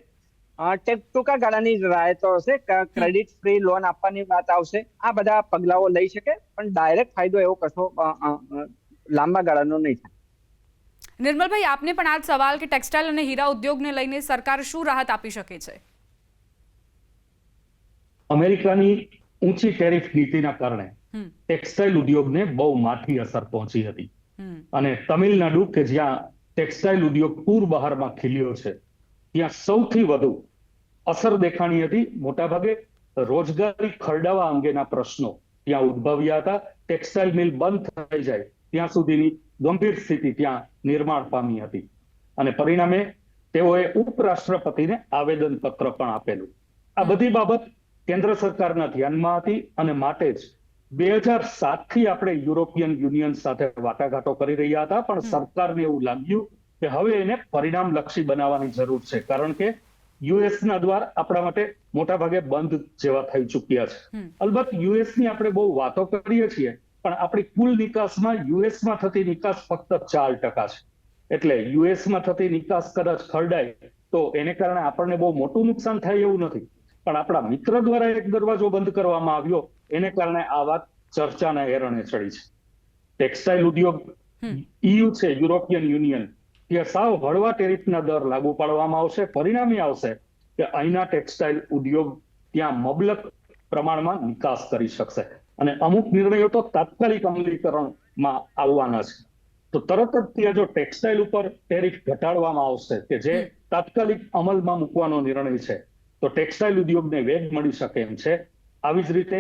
ટૂંકા ગાળાની રાહતો હશે, ક્રેડિટ ફ્રી લોન આપવાની વાત આવશે. આ બધા પગલાઓ લઈ શકે, પણ ડાયરેક્ટ ફાયદો એવો કશો લાંબા ગાળાનો નહીં થાય. નિર્મલભાઈ, આપને પણ આ જ સવાલ કે ટેક્સટાઇલ અને હીરા ઉદ્યોગને લઈને સરકાર શું રાહત આપી શકે છે? અમેરિકાની ઊંચી ટેરિફ નીતિના કારણે ટેક્સટાઇલ ઉદ્યોગને બહુ માઠી અસર પહોંચી હતી અને તમિલનાડુ કે જ્યાં ટેક્સટાઇલ ઉદ્યોગ પૂર બહારમાં ખીલ્યો છે ત્યાં સૌથી વધુ અસર દેખાણી હતી. મોટાભાગે રોજગારી ખરડાવા અંગેના પ્રશ્નો ત્યાં ઉદ્ભવ્યા હતા. ટેક્સટાઇલ મિલ બંધ થઈ જાય ત્યાં સુધીની ગંભીર સ્થિતિ ત્યાં નિર્માણ પામી હતી અને પરિણામે તેઓએ ઉપરાષ્ટ્રપતિને આવેદન પત્ર પણ આપેલું. આ બધી બાબત કેન્દ્ર સરકારના ધ્યાનમાં હતી અને માટે જ 2007થી આપણે યુરોપિયન યુનિયન સાથે વાટાઘાટો કરી રહ્યા હતા, પણ સરકારને એવું લાગ્યું કે હવે એને પરિણામલક્ષી બનાવવાની જરૂર છે, કારણ કે યુએસના દ્વાર આપણા માટે મોટા ભાગે બંધ જેવા થઈ ચૂક્યા છે. અલબત્ત યુએસની આપણે બહુ વાતો કરીએ છીએ, પણ આપણી કુલ નિકાસમાં યુએસમાં થતી નિકાસ ફક્ત 4% છે. એટલે યુએસમાં થતી નિકાસ કદાચ ખરડાય તો એને કારણે આપણને બહુ મોટું નુકસાન થાય એવું નથી, પણ આપણા મિત્ર દ્વારા એક દરવાજો બંધ કરવામાં આવ્યો એને કારણે આ વાત ચર્ચાના એરણે ચડી છે. ટેક્સટાઇલ ઉદ્યોગ EU છે, યુરોપિયન યુનિયન, કે સાવ હળવા ટેરિફના દર લાગુ પાડવામાં આવશે. પરિણામે આવશે કે અહીંના ટેક્સટાઇલ ઉદ્યોગ ત્યાં મબલક પ્રમાણમાં નિકાસ કરી શકશે અને અમુક નિર્ણયો તો તાત્કાલિક અમલીકરણમાં આવવાના છે. તો તરત જ ત્યાં જો ટેક્સટાઇલ ઉપર ટેરિફ ઘટાડવામાં આવશે કે જે તાત્કાલિક અમલમાં મૂકવાનો નિર્ણય છે, તો ટેક્સટાઇલ ઉદ્યોગને વેગ મળી શકે એમ છે. આવી જ રીતે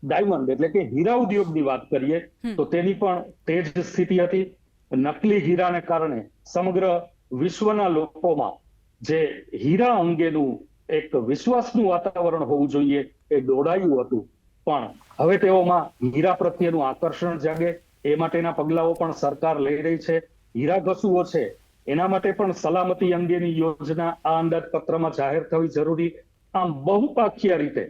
ડાયમંડ એટલે કે હીરા ઉદ્યોગની વાત કરીએ તો તેની પણ તે જ સ્થિતિ હતી. નકલી હીરાને કારણે સમગ્ર વિશ્વના લોકોમાં જે હીરા અંગેનું એક વિશ્વાસનું વાતાવરણ હોવું જોઈએ એ દોડાયું હતું, પણ હવે તેઓમાં હીરા પ્રત્યેનું આકર્ષણ જાગે એ માટેના પગલાઓ પણ સરકાર લઈ રહી છે. હીરા ઘસુઓ છે એના માટે પણ સલામતી અંગેની યોજના આ અંદાજપત્રમાં જાહેર થવી જરૂરી. આમ બહુપાખીય રીતે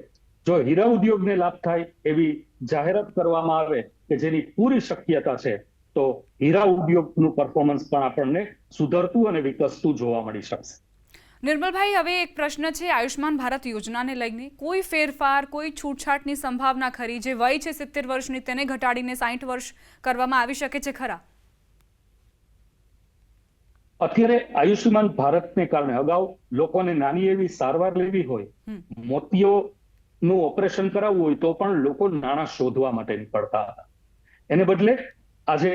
જો હીરા ઉદ્યોગને લાભ થાય એવી જાહેરાત કરવામાં આવે કે જેની પૂરી શક્યતા છે, તો હીરા ઉદ્યોગનું પરફોર્મન્સ પણ આપણને સુધરતું અને વિકસતું જોવા મળી શકશે. નિર્મલભાઈ, હવે એક પ્રશ્ન છે આયુષ્માન ભારત યોજનાને લઈને. કોઈ ફેરફાર, કોઈ છૂટછાટની સંભાવના ખરી? જે વય છે 70 વર્ષની તેને ઘટાડીને 60 વર્ષ કરવામાં આવી શકે છે ખરા? અત્યારે આયુષ્યમાન ભારતને કારણે અગાઉ લોકોને નાની એવી સારવાર લેવી હોય, મોતિયોનું ઓપરેશન કરાવવું હોય તો પણ લોકો નાણાં શોધવા માટે નીકળતા હતા. એને બદલે આજે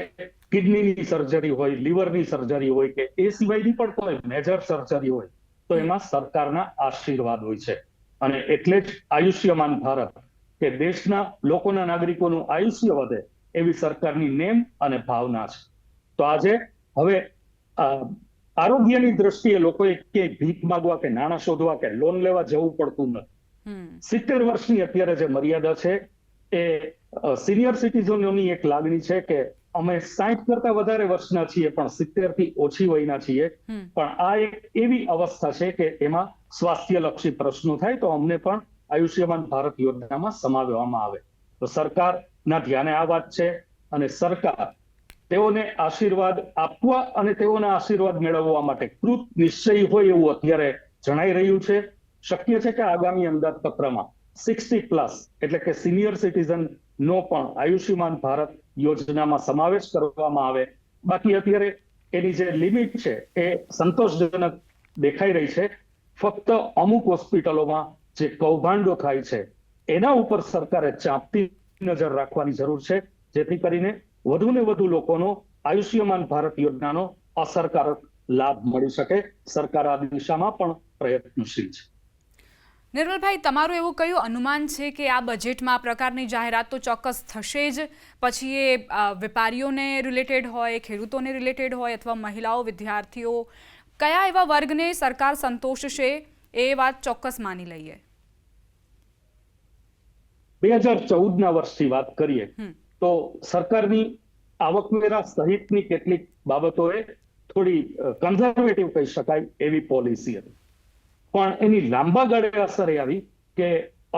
કિડનીની સર્જરી હોય, લીવરની સર્જરી હોય કે એ સિવાયની પણ કોઈ મેજર સર્જરી હોય તો એમાં સરકારના આશીર્વાદ હોય છે. અને એટલે જ આયુષ્યમાન ભારત કે દેશના લોકોના નાગરિકોનું આયુષ્ય વધે એવી સરકારની નેમ અને ભાવના છે. તો આજે હવે આરોગ્યની દ્રષ્ટિએ લોકોએ ક્યાંય ભીખ માંગવા કે નાણાં શોધવા કે લોન લેવા જવું પડતું નથી. 70 વર્ષની અત્યારે જે મર્યાદા છે એ સિનિયર સિટીઝનોની એક લાગણી છે કે અમે 60 કરતા વધારે વર્ષના છીએ પણ 70 થી ઓછી વયના છીએ, પણ આ એક એવી અવસ્થા છે કે એમાં સ્વાસ્થ્યલક્ષી પ્રશ્નો થાય તો અમને પણ આયુષ્યમાન ભારત યોજનામાં સમાવવામાં આવે. તો સરકારના ધ્યાને આ વાત છે અને સરકાર તેઓને આશીર્વાદ આપવા અને તેઓના આશીર્વાદ મેળવવા માટે કૃત નિશ્ચયી હોય એવું અત્યારે જણાઈ રહ્યું છે. શક્ય છે કે આગામી અંદાજપત્રમાં 60+ એટલે કે સિનિયર સિટીઝન નો પણ આયુષ્યમાન ભારત યોજનામાં સમાવેશ કરવામાં આવે. બાકી અત્યારે એની જે લિમિટ છે એ સંતોષજનક દેખાઈ રહી છે. ફક્ત અમુક હોસ્પિટલોમાં જે કૌભાંડો થાય છે એના ઉપર સરકારે ચાંપતી નજર રાખવાની જરૂર છે, જેથી કરીને વધુ ને વધુ લોકોનો આયુષ્યમાન ભારત યોજનાનો અસરકારક લાભ મળી શકે. સરકાર આ દિશામાં પણ પ્રયત્નશીલ છે. નિર્મલભાઈ, તમારું એવું કયું અનુમાન છે કે આ બજેટમાં આ પ્રકારની જાહેરાત તો ચોક્કસ થશે જ, પછી એ વેપારીઓને રિલેટેડ હોય, ખેડૂતોને રિલેટેડ હોય અથવા મહિલાઓ, વિદ્યાર્થીઓ, કયા એવા વર્ગને સરકાર સંતોષશે એ વાત ચોક્કસ માની લઈએ? 2014ના વર્ષની વાત કરીએ તો સરકારની આવકવેરા સહિતની કેટલીક બાબતોએ થોડી કન્ઝર્વેટિવ કહી શકાય એવી પોલિસી હતી, પણ એની લાંબા ગાળે અસર એ આવી કે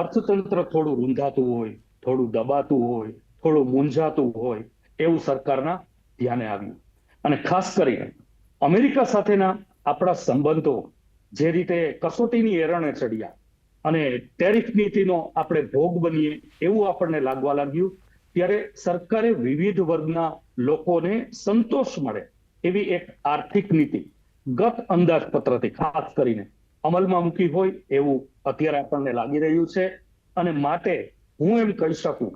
અર્થતંત્ર થોડું રૂંધાતું હોય, થોડું દબાતું હોય, થોડું મૂંઝાતું હોય એવું સરકારના ધ્યાને આવ્યું. અને ખાસ કરીને અમેરિકા સાથેના આપણા સંબંધો જે રીતે કસોટીની એરણે ચડ્યા અને ટેરિફ નીતિનો આપણે ભોગ બનીએ એવું આપણને લાગવા લાગ્યું, ત્યારે સરકારે વિવિધ વર્ગના લોકોને સંતોષ મળે એવી એક આર્થિક નીતિ ગત અંદાજપત્રથી ખાસ કરીને અમલમાં મૂકી હોય એવું અત્યારે આપણને લાગી રહ્યું છે. અને માટે હું એમ કહી શકું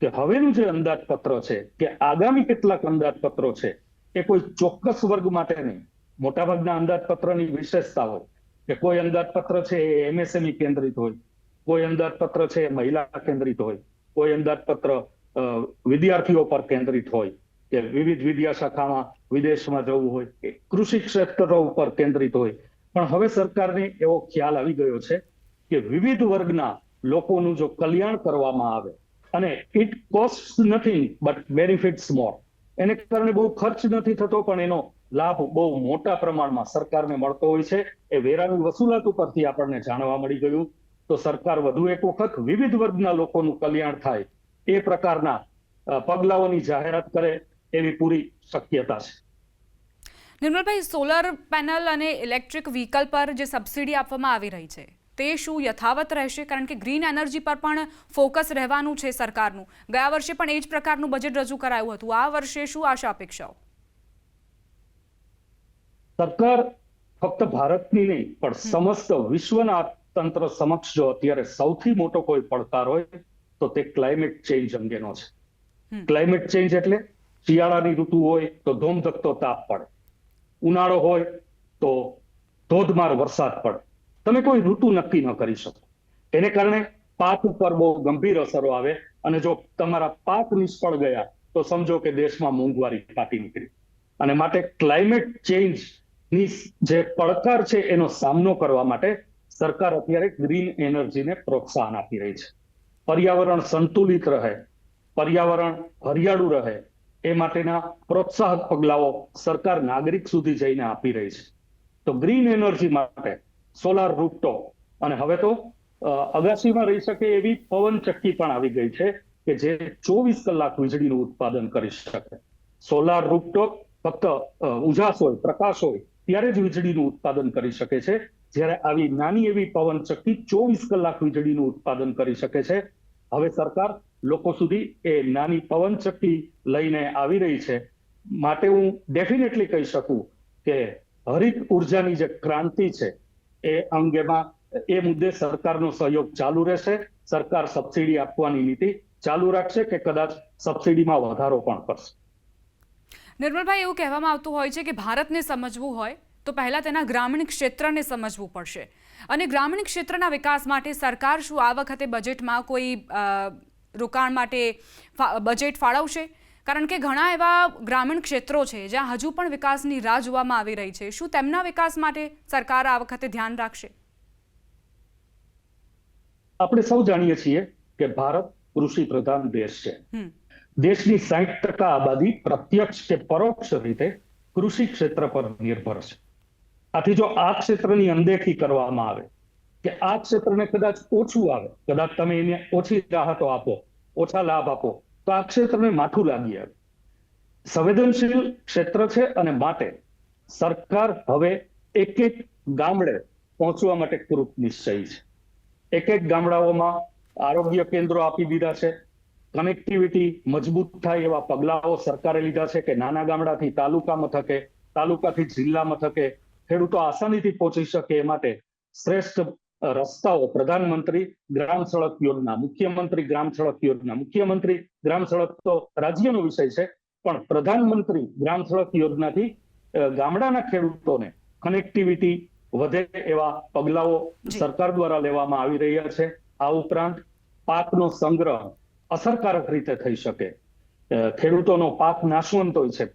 કે હવેનું જે અંદાજપત્ર છે કે આગામી કેટલાક અંદાજપત્રો છે એ કોઈ ચોક્કસ વર્ગ માટે નહીં. મોટાભાગના અંદાજપત્રની વિશેષતા હોય કે કોઈ અંદાજપત્ર છે એ MSME કેન્દ્રિત હોય, કોઈ અંદાજપત્ર છે એ મહિલા કેન્દ્રિત હોય, કોઈ અંદાજપત્ર વિદ્યાર્થીઓ પર કેન્દ્રિત હોય કે વિવિધ વિદ્યાશાખામાં વિદેશમાં જવું હોય, કૃષિ ક્ષેત્રો ઉપર કેન્દ્રિત હોય. પણ હવે સરકારને એવો ખ્યાલ આવી ગયો છે કે વિવિધ વર્ગના લોકોનું જો કલ્યાણ કરવામાં આવે અને it cost nothing but benefits more, એને કારણે બહુ ખર્ચ નથી થતો પણ એનો લાભ બહુ મોટા પ્રમાણમાં સરકારને મળતો હોય છે. એ વેરાની વસૂલાત ઉપરથી આપણને જાણવા મળી ગયું. તો સરકાર વધુ એક વખત વિવિધ વર્ગના લોકોનું કલ્યાણ થાય એ પ્રકારના પગલાઓની જાહેરાત કરે એવી પૂરી શક્યતા છે. નિર્મલભાઈ, સોલર પેનલ અને ઇલેક્ટ્રિક વ્હીકલ પર જે સબસિડી આપવામાં આવી રહી છે તે શું યથાવત રહેશે? કારણ કે ગ્રીન એનર્જી પર પણ ફોકસ રહેવાનું છે સરકારનું. ગયા વર્ષે પણ એ જ પ્રકારનું બજેટ રજૂ કરાયું હતું. આ વર્ષે શું આશા અપેક્ષાઓ? સરકાર ફક્ત ભારતની નહીં પણ સમસ્ત વિશ્વના તંત્ર સમક્ષ જો અત્યારે સૌથી મોટો કોઈ પડકાર હોય તો તે ક્લાઇમેટ ચેન્જ અંગેનો છે. ક્લાઇમેટ ચેન્જ એટલે શિયાળાની ઋતુ હોય તો ધોમધકતો તાપ પડે, ઉનાળો હોય તો ધોધમાર વરસાદ પડે. તમે કોઈ ઋતુ નક્કી ન કરી શકો. એને કારણે પાક ઉપર બહુ ગંભીર અસરો આવે અને જો તમારા પાક નિષ્ફળ ગયા તો સમજો કે દેશમાં મોંઘવારી ફાટી નીકળી. અને માટે ક્લાઇમેટ ચેન્જ ની જે પડકાર છે એનો સામનો કરવા માટે સરકાર અત્યારે ગ્રીન એનર્જીને પ્રોત્સાહન આપી રહી છે. પર્યાવરણ સંતુલિત રહે, પર્યાવરણ હરિયાળું રહે એ માટેના પ્રોત્સાહક પગલાઓ સરકાર નાગરિક સુધી જઈને આપી રહી છે. તો ગ્રીન એનર્જી માટે સોલાર રૂફટોપ અને હવે તો અગાસીમાં રહી શકે એવી પવન ચક્કી પણ આવી ગઈ છે કે જે 24 કલાક વીજળીનું ઉત્પાદન કરી શકે. સોલાર રૂફટોપ ફક્ત ઉજાસ હોય, પ્રકાશ હોય ત્યારે જ વીજળીનું ઉત્પાદન કરી શકે છે, જ્યારે આવી નાની એવી પવન ચક્કી 24 કલાક વીજળીનું ઉત્પાદન કરી શકે છે. હવે સરકાર લોકો સુધી એ નાની પવન ચક્કી લઈને આવી રહી છે. માટે હું ડેફિનેટલી કહી શકું કે હરિત ઉર્જાની જે ક્રાંતિ છે એ અંગેમાં એ મુદ્દે સરકારનો સહયોગ ચાલુ રહેશે. સરકાર સબસિડી આપવાની નીતિ ચાલુ રાખશે કે કદાચ સબસિડીમાં વધારો પણ કરશે. નિર્મલભાઈ, એવું કહેવામાં આવતું હોય છે કે ભારતને સમજવું હોય તો પહેલા તેના ગ્રામીણ ક્ષેત્રને સમજવું પડશે અને ગ્રામીણ ક્ષેત્રના વિકાસ માટે સરકાર શું આ વખતે બજેટમાં કોઈ રોકાણ માટે બજેટ ફાળવશે? કારણ કે ઘણા એવા ગ્રામીણ ક્ષેત્રો છે જ્યાં હજુ પણ વિકાસની રાહ જોવામાં આવી રહી છે. શું તેમના વિકાસ માટે સરકાર આ વખતે ધ્યાન રાખશે? આપણે સૌ જાણીએ છીએ કે ભારત કૃષિ પ્રધાન દેશ છે. દેશની 60% આબાદી પ્રત્યક્ષ કે પરોક્ષ રીતે કૃષિ ક્ષેત્ર પર નિર્ભર છે. આથી જો આ ક્ષેત્રની અનદેખી કરવામાં આવે કે આ ક્ષેત્રને કદાચ ઓછું આવે, કદાચ તમે એને ઓછી રાહતો આપો, ઓછા લાભ આપો, તો આ ક્ષેત્રને માઠું લાગી આવે. સંવેદનશીલ ક્ષેત્ર છે અને માટે સરકાર હવે એક એક ગામડે પહોંચવા માટે કૃત નિશ્ચયી છે. એક એક ગામડાઓમાં આરોગ્ય કેન્દ્રો આપી દીધા છે. કનેક્ટિવિટી મજબૂત થાય એવા પગલાઓ સરકારે લીધા છે કે નાના ગામડાથી તાલુકા મથકે, તાલુકાથી જિલ્લા મથકે ખેડૂતો આસાનીથી પહોંચી શકે એ માટે શ્રેષ્ઠ રસ્તાઓ પ્રધાનમંત્રી ગ્રામ સડક યોજના, મુખ્યમંત્રી ગ્રામ સડક યોજના, મુખ્યમંત્રી ગ્રામ સડક તો રાજ્યનો વિષય છે પણ પ્રધાનમંત્રી ગ્રામ સડક યોજનાથી ગામડાના ખેડૂતોને કનેક્ટિવિટી વધે એવા પગલાઓ સરકાર દ્વારા લેવામાં આવી રહ્યા છે. આ ઉપરાંત પાકનો સંગ્રહ અસરકારક રીતે થઈ શકે. ખેડૂતોનો પાક નાશવંત હોય છે,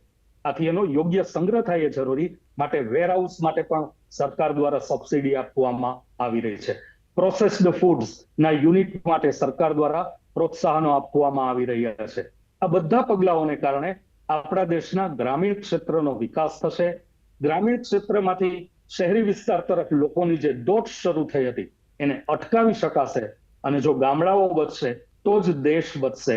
આથી એનો યોગ્ય સંગ્રહ થાય એ જરૂરી માટે વેરહાઉસ માટે પણ સરકાર દ્વારા સબસિડી આપવામાં આવી રહી છે. પ્રોસેસ્ડ ફૂડ્સ ના યુનિટ માટે સરકાર દ્વારા પ્રોત્સાહનો આપવામાં આવી રહ્યા છે. આ બધા પગલાઓને કારણે આપણા દેશના ગ્રામીણ ક્ષેત્રનો વિકાસ થશે. ગ્રામીણ ક્ષેત્રમાંથી શહેરી વિસ્તાર તરફ લોકોની જે દોટ શરૂ થઈ હતી એને અટકાવી શકાશે અને જો ગામડાઓ બચશે તો જ દેશ બચશે.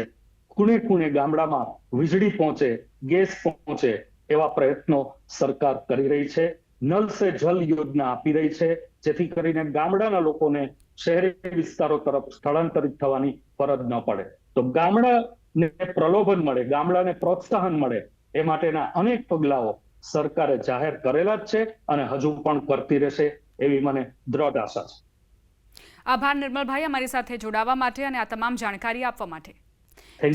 ખૂણે ખૂણે ગામડામાં વીજળી પહોંચે, ગેસ પહોંચે એવા પ્રયત્નો સરકાર કરી રહી છે. નલ સે જલ યોજના આપી રહી છે જેથી કરીને ગામડાના લોકોને શહેરી વિસ્તારો તરફ સ્થળાંતરિત થવાની ફરજ ન પડે. તો ગામડાને પ્રલોભન મળે, ગામડાને પ્રોત્સાહન મળે એ માટેના અનેક પગલાઓ સરકારે જાહેર કરેલા જ છે અને હજુ પણ કરતી રહેશે એવી મને દ્રઢ આશા છે. આભાર નિર્મલભાઈ, અમારી સાથે જોડાવા માટે અને આ તમામ જાણકારી આપવા માટે.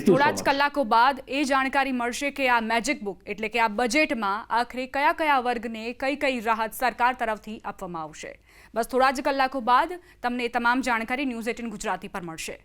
થોડા જ કલાકો બાદ એ જાણકારી મળશે કે આ મેજિક બુક એટલે કે આ બજેટમાં આખરે કયા કયા વર્ગને કઈ કઈ રાહત સરકાર તરફથી આપવામાં આવશે. બસ થોડા જ કલાકો બાદ તમને તમામ જાણકારી ન્યૂઝ 18 ગુજરાતી પર મળશે.